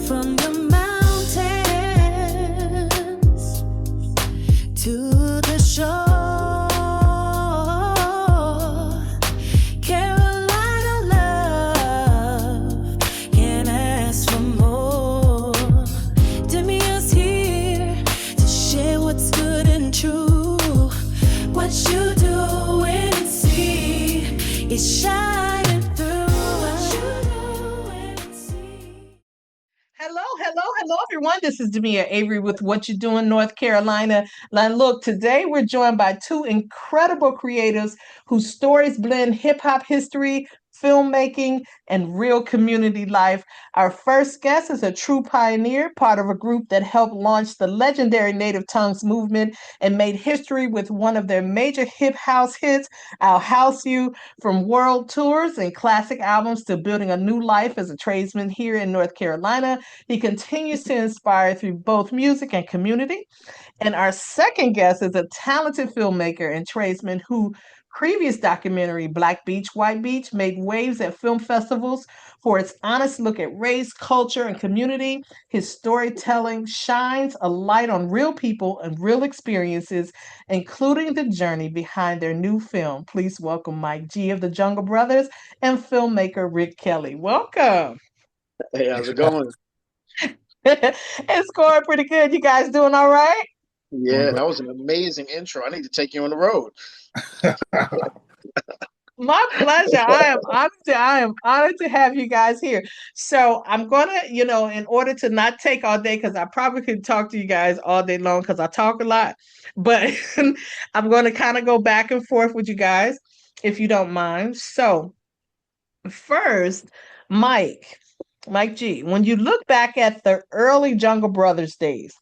From the mountains to the shore, Carolina love can't ask for more. Demia's here to share what's good and true. What you do and see is shining through. What you do and see. Hello, everyone. This is Demia Avery with Whatchu Doin North Carolina. Now, look, today we're joined by two incredible creatives whose stories blend hip hop history, filmmaking, and real community life. Our first guest is a true pioneer, part of a group that helped launch the legendary Native Tongues movement and made history with one of their major hip house hits, I'll House You. From world tours and classic albums to building a new life as a tradesman here in North Carolina, he continues to inspire through both music and community. And our second guest is a talented filmmaker and tradesman who previous documentary Black Beach, White Beach made waves at film festivals for its honest look at race, culture, and community. His storytelling shines a light on real people and real experiences, including the journey behind their new film. Please welcome Mike G of the Jungle Brothers and filmmaker Rick Kelly. Welcome. Hey, how's it going? It's going pretty good. You guys doing all right? Yeah, that was an amazing intro. I need to take you on the road. My pleasure. I am honored to have you guys here. So I'm gonna, in order to not take all day, because I probably could talk to you guys all day long because I talk a lot, but I'm gonna kind of go back and forth with you guys, if you don't mind. So first, Mike, Mike G, when you look back at the early Jungle Brothers days,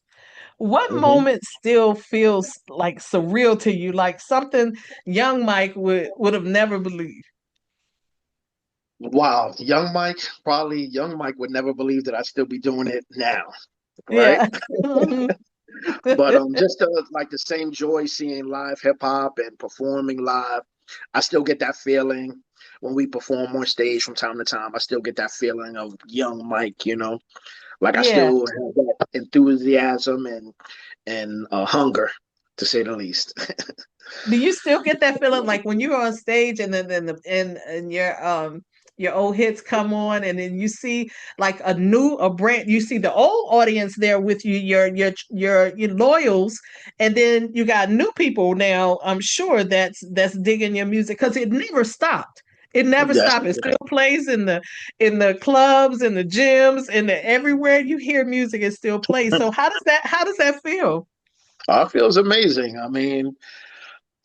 what hmm moment still feels like surreal to you, like something young Mike would have never believed? Wow, young Mike would never believe that I'd still be doing it now, right? Yeah. But just like the same joy seeing live hip hop and performing live. I still get that feeling when we perform on stage from time to time. I still get that feeling of young Mike. Like I Yeah. still have that enthusiasm and hunger, to say the least. Do you still get that feeling like when you're on stage and then and your old hits come on and then you see like a brand, you see the old audience there with you, your loyals, and then you got new people now, I'm sure that's digging your music because it never stopped. It never Yes. stopped. It still plays in the clubs, in the gyms, everywhere you hear music, it still plays. So how does that feel? It feels amazing. I mean,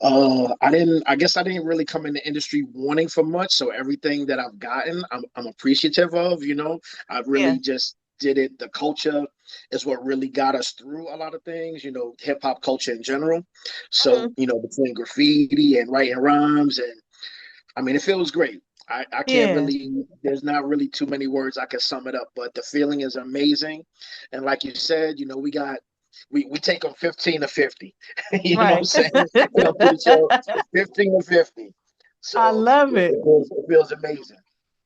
I guess I didn't really come in the industry wanting for much. So everything that I've gotten, I'm appreciative of. I Yeah. really just did it. The culture is what really got us through a lot of things, hip hop culture in general. So, Mhm. between graffiti and writing rhymes, and I mean, it feels great. I can't Yeah. really, there's not really too many words I can sum it up, but the feeling is amazing. And like you said, we take them 15 to 50. You know what I'm Right. saying? Come to the show, it's 15 to 50. I So love it, it. it, feels, it feels amazing.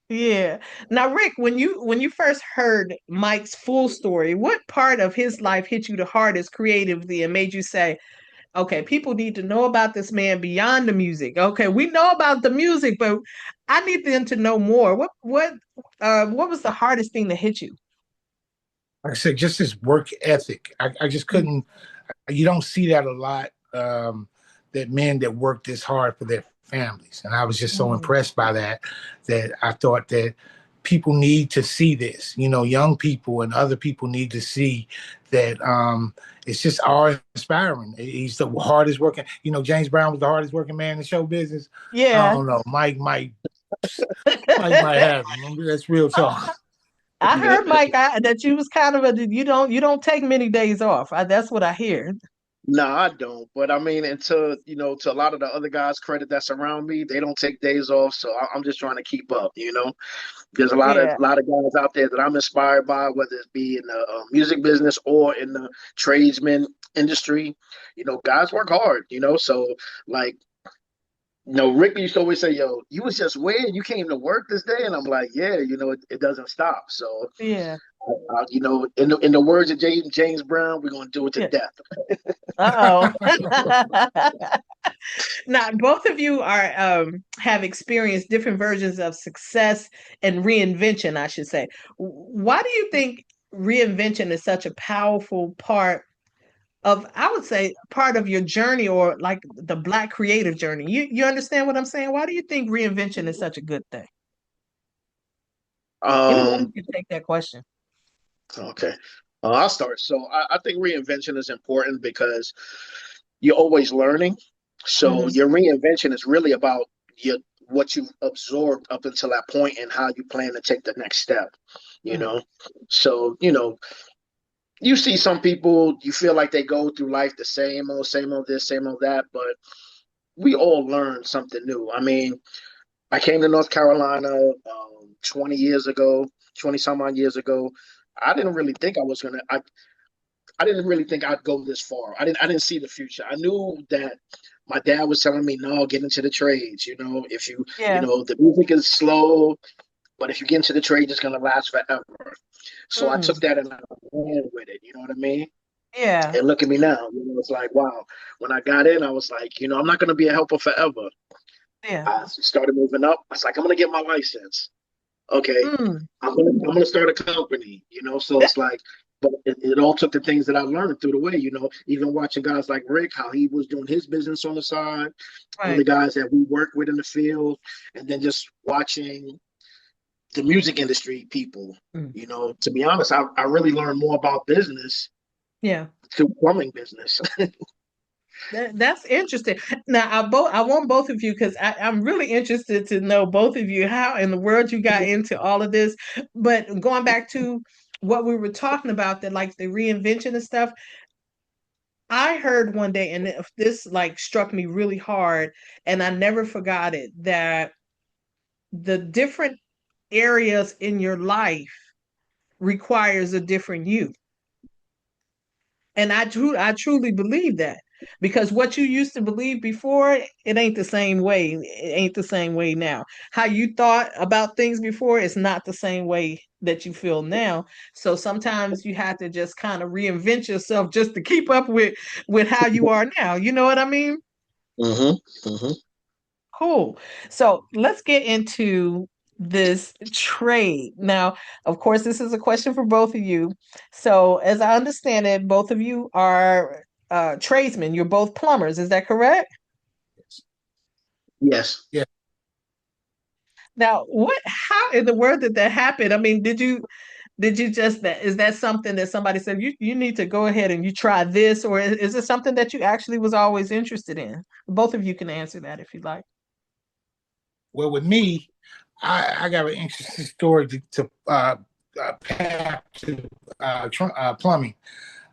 Yeah. Now, Rick, when you first heard Mike's full story, what part of his life hit you the hardest creatively and made you say, "Okay, people need to know about this man beyond the music. Okay, we know about the music, but I need them to know more." What was the hardest thing that hit you? Like I said, just his work ethic. I just couldn't. You don't see that a lot. That men that work this hard for their families, and I was just so Mhm. impressed by that that I thought that people need to see this. Young people and other people need to see that it's just all inspiring. He's the hardest working. James Brown was the hardest working man in show business. I Yeah. don't know. Mike might have him. That's real talk. I heard that you was kind of you don't take many days off. That's what I hear. No, I don't. But I mean, and to a lot of the other guys' credit that's around me, they don't take days off. So I'm just trying to keep up. There's a lot of Yeah. lot of guys out there that I'm inspired by, whether it be in the music business or in the tradesman industry. Guys work hard. So like No, Rick used to always say, "Yo, you was just weird. You came to work this day," and I'm like, "Yeah, it doesn't stop." So, Yeah. in the words of James Brown, we're gonna do it to Yeah. death. Uh-oh. Now, both of you are have experienced different versions of success and reinvention, I should say. Why do you think reinvention is such a powerful part of, I would say, part of your journey, or like the Black creative journey? You understand what I'm saying? Why do you think reinvention is such a good thing? Anyone Um, can take that question. okay, I'll start. So, I think reinvention is important because you're always learning. So, Hmm. your reinvention is really about your what you've absorbed up until that point and how you plan to take the next step. You Mm. know, so you see some people, you feel like they go through life the same old this, same old that, but we all learn something new. I mean, I came to North Carolina 20 years ago, 20 some odd years ago. I didn't really think I was gonna. I didn't really think I'd go this far. I didn't see the future. I knew that my dad was telling me, no, get into the trades. If Yeah. the music is slow, but if you get into the trade, it's gonna last forever. So I Mm. took that and I ran with it. You know what I mean? Yeah. And look at me now. It's like, wow. When I got in, I was like, I'm not going to be a helper forever. Yeah. I started moving up. I was like, I'm going to get my license. Okay. Mm. I'm gonna start a company, So it's like, but it all took the things that I learned through the way, even watching guys like Rick, how he was doing his business on the side, other Right. guys that we work with in the field, and then just watching the music industry people. Mm. To be honest, I really learned more about business Yeah. through plumbing business. That's interesting. Now, I want both of you, because I'm really interested to know, both of you, how in the world you got into all of this. But going back to what we were talking about, that like the reinvention and stuff, I heard one day, and this like struck me really hard, and I never forgot it, that the different areas in your life requires a different you. And I truly believe that, because what you used to believe before, it ain't the same way. It ain't the same way now. How you thought about things before is not the same way that you feel now. So sometimes you have to just kind of reinvent yourself just to keep up with how you are now. You know what I mean? Hmm. Hmm. Cool. So let's get into this trade. Now, of course, this is a question for both of you. So, as I understand it, both of you are tradesmen. You're both plumbers. Is that correct? Yes. Yeah. Now, how in the world did that happen? I mean, did you just, that is that something that somebody said you need to go ahead and you try this, or is it something that you actually was always interested in? Both of you can answer that if you'd like. Well, with me, I got an interesting story to path to plumbing.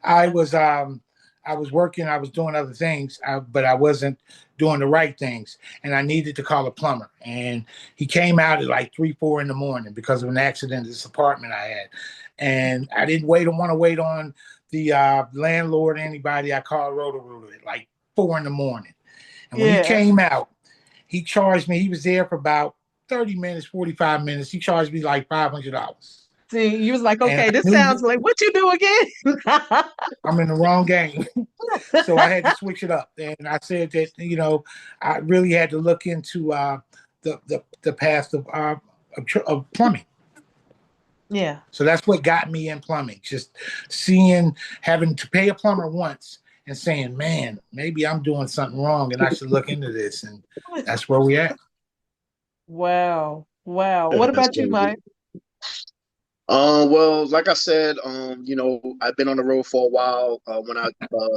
I was I was working, I was doing other things, but I wasn't doing the right things, and I needed to call a plumber. And he came out at like 3, 4 in the morning because of an accident in this apartment I had, and I didn't want to wait on the landlord or anybody. I called Roto-Rooter at like 4 in the morning, and when he Yeah. came out, he charged me. He was there for about 30 minutes, 45 minutes. He charged me like $500. See, you was like, And okay, I this knew sounds like, what you do again? I'm in the wrong game. So I had to switch it up. And I said that, I really had to look into the path of plumbing. Yeah. So that's what got me in plumbing. Just having to pay a plumber once and saying, man, maybe I'm doing something wrong and I should look into this. And that's where we at. Wow. Wow. What That's about you, crazy. Mike? Well, like I said, I've been on the road for a while. When I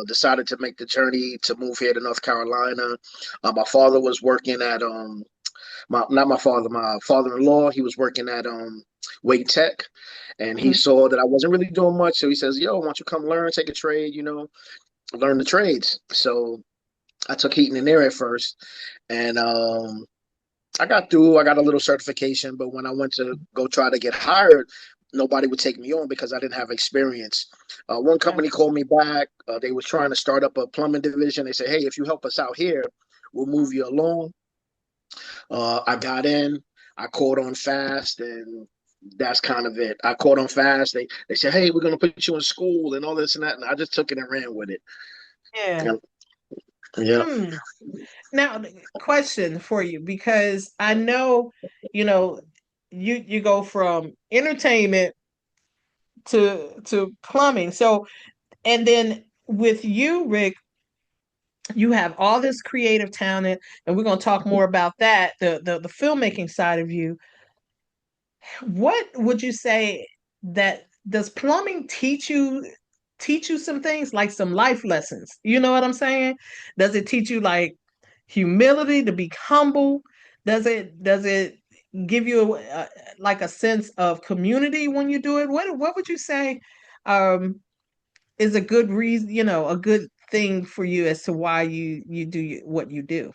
decided to make the journey to move here to North Carolina, my father was working at not my father, my father-in-law. He was working at Wait Tech, and he Mhm. saw that I wasn't really doing much, so he says, "Yo, why don't you come learn, take a trade, learn the trades." So I took heating and air at first, and I got through. I got a little certification, but when I went to go try to get hired, nobody would take me on because I didn't have experience. One Yeah. company called me back. They was trying to start up a plumbing division. They said, "Hey, if you help us out here, we'll move you along." I got in, I caught on fast, and that's kind of it. I caught on fast. They said, "Hey, we're gonna put you in school and all this and that," and I just took it and ran with it. Yeah. Yeah. Yeah. Hmm. Now, question for you, because I know, you know, you go from entertainment to plumbing. So, and then with you, Rick, you have all this creative talent, and we're going to talk more about that, the filmmaking side of you. What would you say that does plumbing teach you some things like some life lessons? You know what I'm saying? Does it teach you like humility to be humble? Does it give you like a sense of community when you do it? What would you say um is a good reason, a good thing for you as to why you do what you do?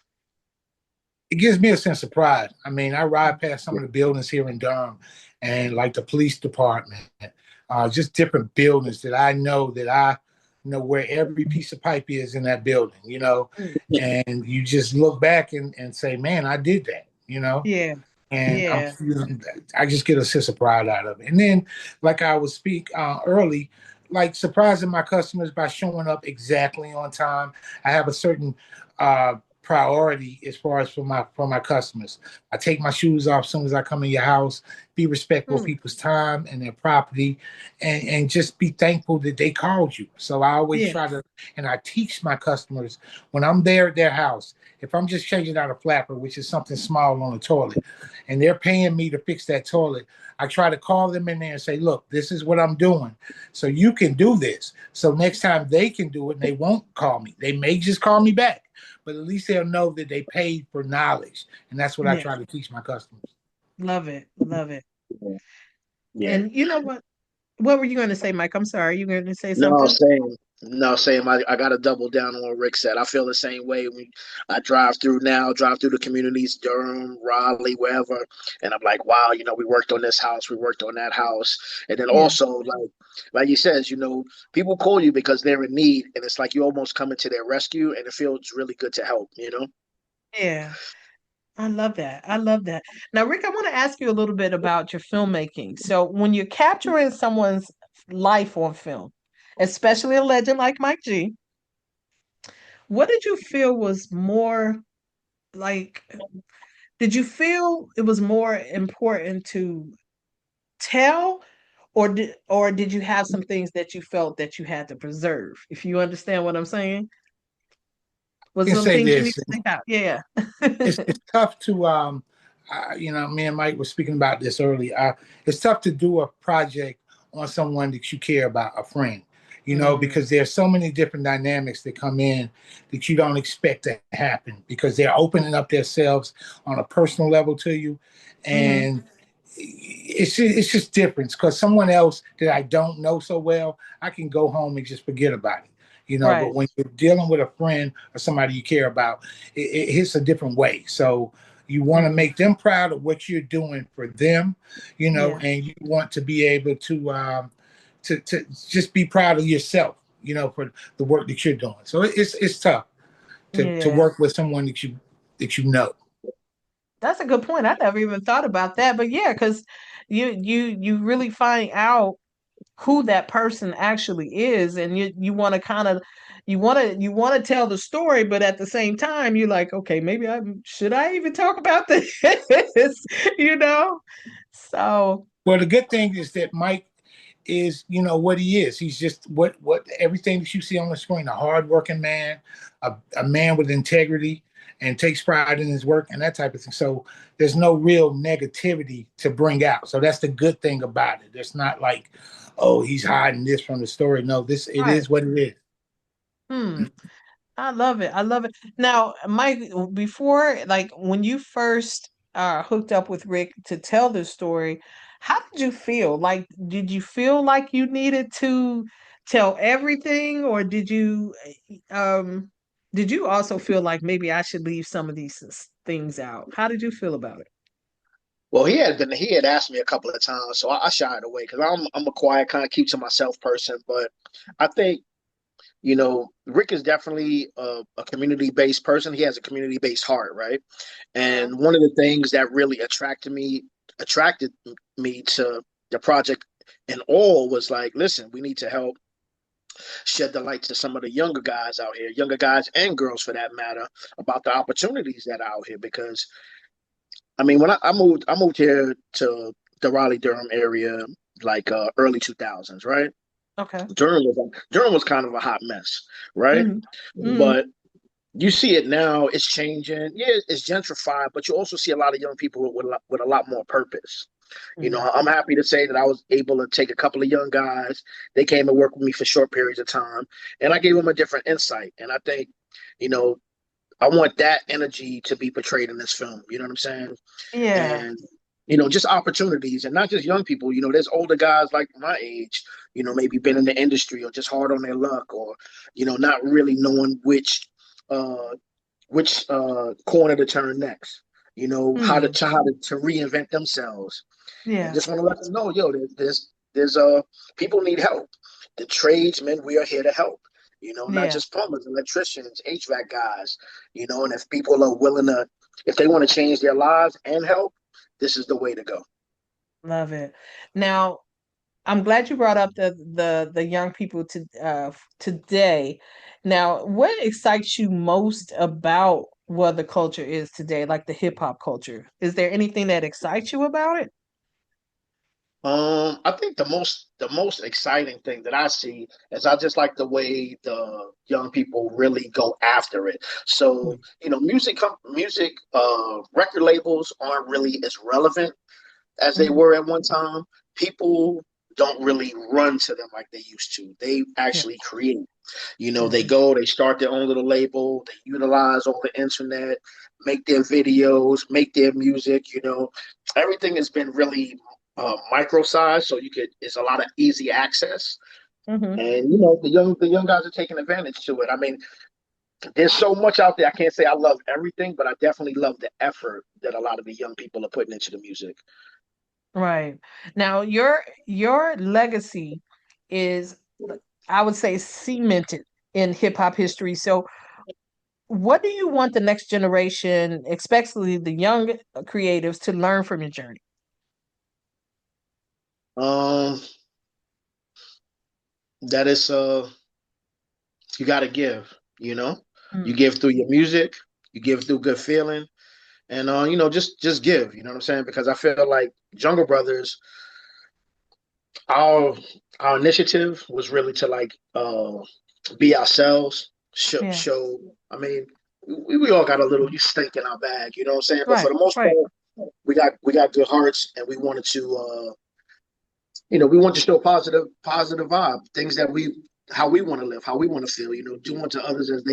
It gives me a sense of pride. I mean, I ride past some of the buildings here in Durham, and like the police department, just different buildings that I know where every piece of pipe is in that building, Mm. and you just look back and say, man, I did that. Yeah, And yeah, I just get a sense of pride out of it. And then, like I was speak early, like surprising my customers by showing up exactly on time. I have a certain priority as far as for my customers. I take my shoes off as soon as I come in your house. Be respectful of mm, people's time and their property, and just be thankful that they called you. So I always yeah, try to, and I teach my customers when I'm there at their house. If I'm just changing out a flapper, which is something small on the toilet, and they're paying me to fix that toilet, I try to call them in there and say, look, this is what I'm doing. So you can do this. So next time they can do it and they won't call me. They may just call me back, but at least they'll know that they paid for knowledge. And that's what I yeah. try to teach my customers. Love it, love it. Yeah. And you know what? What were you going to say, Mike? I'm sorry. You going to say No, something? same. No, same. I got to double down on what Rick said. I feel the same way when I drive through the communities, Durham, Raleigh, wherever, and I'm like, wow, we worked on this house, we worked on that house, and then Yeah, also like you says, people call you because they're in need, and it's like you almost coming to their rescue, and it feels really good to help. yeah. I love that. I love that. Now, Rick, I want to ask you a little bit about your filmmaking. So, when you're capturing someone's life on film, especially a legend like Mike G, what did you feel was more like, did you feel it was more important to tell, or did you have some things that you felt that you had to preserve? If you understand what I'm saying? I Was can some say things you this. need to think out? Yeah. It's tough to me and Mike were speaking about this earlier. It's tough to do a project on someone that you care about, a friend, Mm, because there's so many different dynamics that come in that you don't expect to happen because they're opening up themselves on a personal level to you, hmm. and it's just different because someone else that I don't know so well, I can go home and just forget about it. But Right. when you're dealing with a friend or somebody you care about, it hits a different way. So you want to Mm, make them proud of what you're doing for them, yeah. and you want to be able to just be proud of yourself, for the work that you're doing. So it's tough to Yeah. work with someone that you know. That's a good point. I never even thought about that. But yeah, because you really find out who that person actually is, and you want to kind of you want to tell the story, but at the same time you're like, okay, maybe I should I even talk about this? you know? So Well, the good thing is that Mike is, what he is. He's just what everything that you see on the screen, a hardworking man, a man with integrity and takes pride in his work and that type of thing. So there's no real negativity to bring out. So that's the good thing about it. It's not like, oh, he's hiding this from the story. No, it right. is what it is. Hmm. I love it. I love it. Now, Mike, before, like when you first hooked up with Rick to tell this story, how did you feel? Like, did you feel like you needed to tell everything, or did you also feel like maybe I should leave some of these things out? How did you feel about it? Well, he had asked me a couple of times, so I shied away because I'm a quiet kind of keep to myself person. But I think Rick is definitely a community-based person. He has a community-based heart, right? And one of the things that really attracted me to the project and all was like, listen, we need to help shed the light to some of the younger guys out here, younger guys and girls for that matter, about the opportunities that are out here. Because I mean, when I moved here to the Raleigh Durham area like early 2000s, right? Okay. Durham was kind of a hot mess, right? But you see it now; it's changing. Yeah, it's gentrified, but you also see a lot of young people with a lot more purpose. I'm happy to say that I was able to take a couple of young guys. They came and worked with me for short periods of time, and I gave them a different insight. And I think, you know, I want that energy to be portrayed in this film. You know what I'm saying? Yeah. And just opportunities, and not just young people. There's older guys like my age. Maybe been in the industry or just hard on their luck, or not really knowing which corner to turn next. How to reinvent themselves. And Yeah. just want to let them know, yo, there's people need help. The tradesmen, we are here to help. Not Yeah. just plumbers, electricians, HVAC guys. And if people are willing to, if they want to change their lives and help, this is the way to go. Love it. Now, I'm glad you brought up the young people today. Now, what excites you most about what the culture is today, like the hip hop culture? Is there anything that excites you about it? I think the most exciting thing that I see is I just like the way the young people really go after it. So, record labels aren't really as relevant as they Mhm. were at one time. People don't really run to them like they used to. They Yeah. actually create. They Mhm. go, they start their own little label, they utilize all the internet, make their videos, make their music. Everything has been really micro-sized, so it's a lot of easy access. Mhm. And the young guys are taking advantage to it. I mean, there's so much out there. I can't say I love everything, but I definitely love the effort that a lot of the young people are putting into the music. Right. Now, your legacy is, I would say, cemented in hip hop history. So, what do you want the next generation, especially the young creatives, to learn from your journey? Um, that is you got to give. You know, you Mm. give through your music, you give through good feeling, and just give. You know what I'm saying? Because I feel like Jungle Brothers, our our initiative was really to like be ourselves, Yeah. show. I mean, we all got a little stink in our bag. You know what I'm saying? But for Right. the most Right. part, we got good hearts, and we wanted to we want to show positive vibe, things that we how we want to live, how we want to feel, do unto others as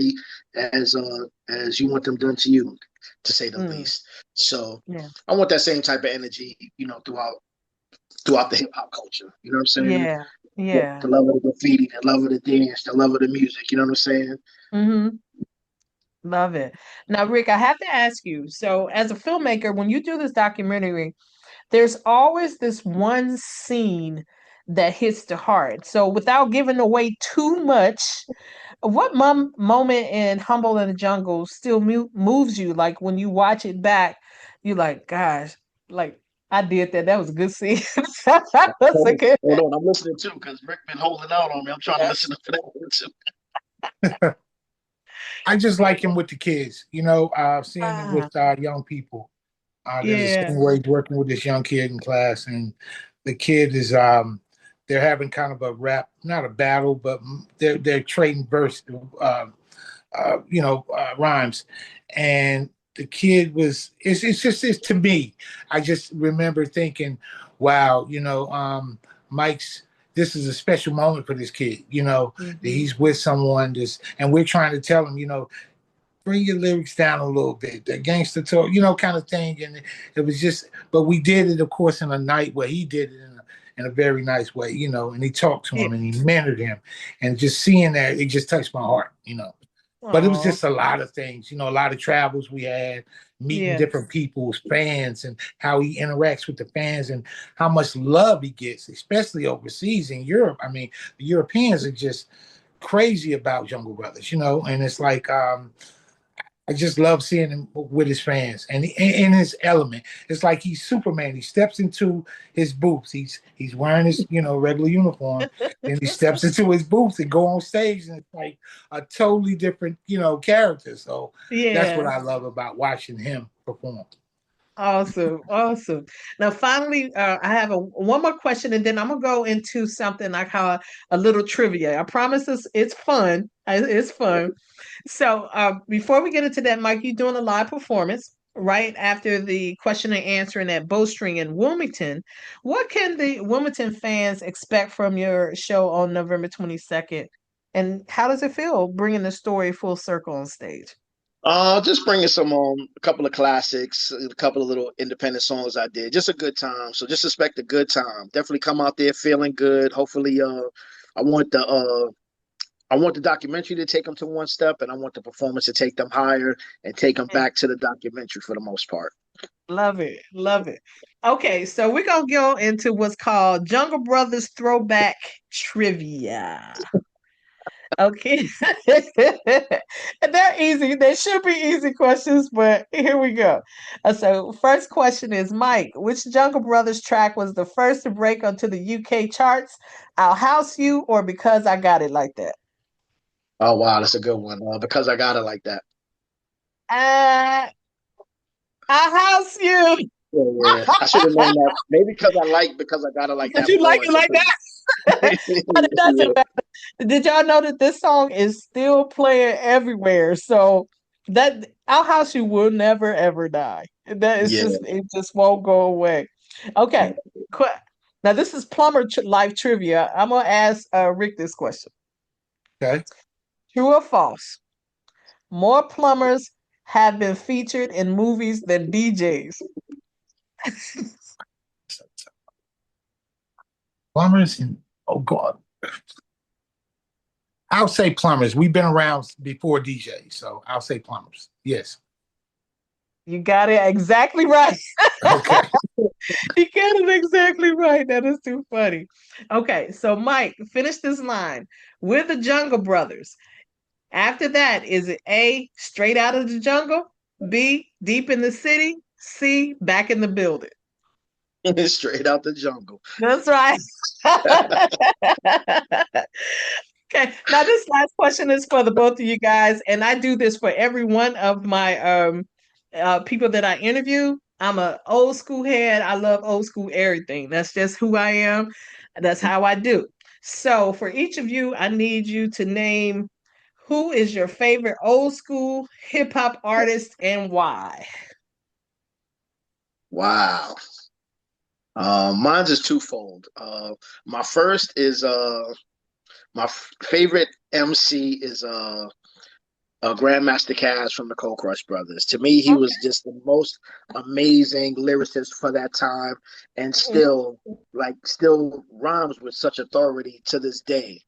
you want them done to you, to say the Mm. least. So Yeah. I want that same type of energy, throughout the hip hop culture. You know what I'm saying? Yeah. The Yeah. love of the graffiti, the love of the dance, the love of the music, you know what I'm saying? Hmm. Love it. Now, Rick, I have to ask you, so as a filmmaker, when you do this documentary, there's always this one scene that hits the heart. So without giving away too much, what moment in Humble in the Jungle still moves you? Like when you watch it back, you're like, gosh, like I did that. That was a good scene. That was a good. Hold on, I'm listening too, because Rick been holding out on me. I'm trying to listen to that one too. I just like him with the kids, seeing him Ah, with young people. There's a yeah. scene where he's working with this young kid in class, and the kid is they're having kind of a rap, not a battle, but they're trading rhymes, and the kid was it's to me. I just remember thinking, wow, Mike's. This is a special moment for this kid, that Hmm. he's with someone. And we're trying to tell him, bring your lyrics down a little bit, the gangster talk, kind of thing. And it was just, but we did it, of course, in a night where he did it in a very nice way, and he talked to Yeah. him and he mentored him. And just seeing that, it just touched my heart. But it was Oh, just a lot of things, a lot of travels we had, meeting yeah. different people's fans and how he interacts with the fans and how much love he gets, especially overseas in Europe. I mean, the Europeans are just crazy about Jungle Brothers, you know, and it's like I just love seeing him with his fans and in his element. It's like he's Superman. He steps into his booth. He's wearing his, you know, regular uniform. Then he steps into his booth and go on stage, and it's like a totally different, you know, character. So that's what Yeah. I love about watching him perform. Awesome, awesome. Now, finally, I have one more question, and then I'm gonna go into something I call a little trivia. I promise it's fun. It's fun. So, before we get into that, Mike, you're doing a live performance right after the question and answering at Bowstring in Wilmington. What can the Wilmington fans expect from your show on November 22nd? And how does it feel bringing the story full circle on stage? Just bringing some a couple of classics, a couple of little independent songs I did. Just a good time. So just expect a good time. Definitely come out there feeling good. Hopefully, I want the documentary to take them to one step, and I want the performance to take them higher and take them back to the documentary for the most part. Love it. Love it. Okay, so we're gonna go into what's called Jungle Brothers Throwback Trivia. Okay. And they're easy. They should be easy questions, but here we go. So first question is Mike, which Jungle Brothers track was the first to break onto the UK charts? I'll House You or Because I Got It Like That? Oh wow, that's a good one. Because I got it like that. Uh I'll House You. Yeah, yeah. I should have known that. Maybe because I got it like Because that you like more. it like that. But it Yeah, doesn't matter. Did y'all know that this song is still playing everywhere? So that Our House You will never ever die. That is yeah. just it just won't go away. Okay. Now this is life trivia. I'm gonna ask Rick this question. Okay. True or false? More plumbers have been featured in movies than DJs. Plumbers and oh god. I'll say plumbers. We've been around before DJs, so I'll say plumbers. Yes. You got it exactly right. Okay. You got it exactly right. That is too funny. Okay, so Mike, finish this line. We're the Jungle Brothers. After that, is it A, straight out of the jungle? B, deep in the city? C, back in the building? Straight out the jungle. That's right. Okay, now this last question is for the both of you guys, and I do this for every one of my people that I interview. I'm a old school head. I love old school everything. That's just who I am. That's how I do. So for each of you, I need you to name who is your favorite old school hip hop artist and why. Wow. Mine's is twofold. My first is favorite MC is Grandmaster Caz from the Cold Crush Brothers. To me, he was just the most amazing lyricist for that time, and still rhymes with such authority to this day.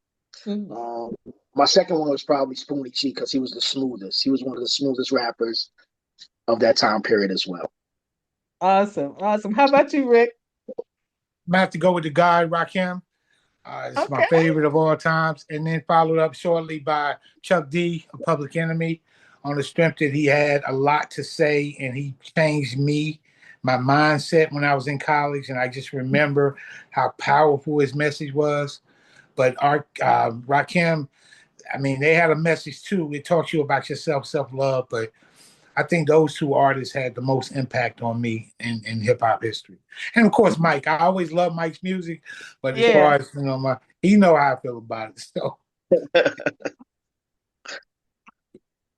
My second one was probably Spoonie G because he was the smoothest. He was one of the smoothest rappers of that time period as well. Awesome, awesome. How about you, Rick? I'm gonna have to go with the guy Rakim. It's my favorite of all times, and then followed up shortly by Chuck D, a Public Enemy, on the strength that he had a lot to say, and he changed my mindset when I was in college, and I just remember how powerful his message was. But Rakim, I mean, they had a message too. It taught you about yourself, self-love, but I think those two artists had the most impact on me in hip hop history. And of course, Mike. I always love Mike's music, but as far as he know how I feel about it. So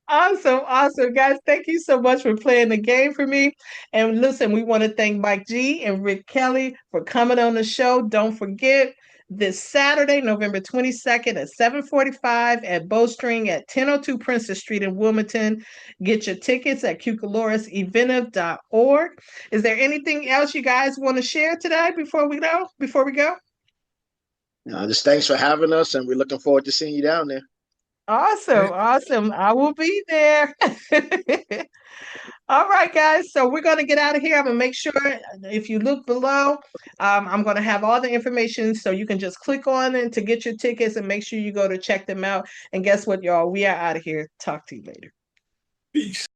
awesome, awesome, guys. Thank you so much for playing the game for me. And listen, we want to thank Mike G and Rick Kelly for coming on the show. Don't forget this Saturday, November 22nd at 7:45 at Bowstring at 1002 Princess Street in Wilmington. Get your tickets at cucaloruseventive.org. Is there anything else you guys want to share today before we go? Just thanks for having us, and we're looking forward to seeing you down there. Awesome, awesome. I will be there. All right, guys. So we're going to get out of here. I'm going to make sure if you look below, I'm going to have all the information so you can just click on it to get your tickets and make sure you go to check them out. And guess what, y'all? We are out of here. Talk to you later. Peace.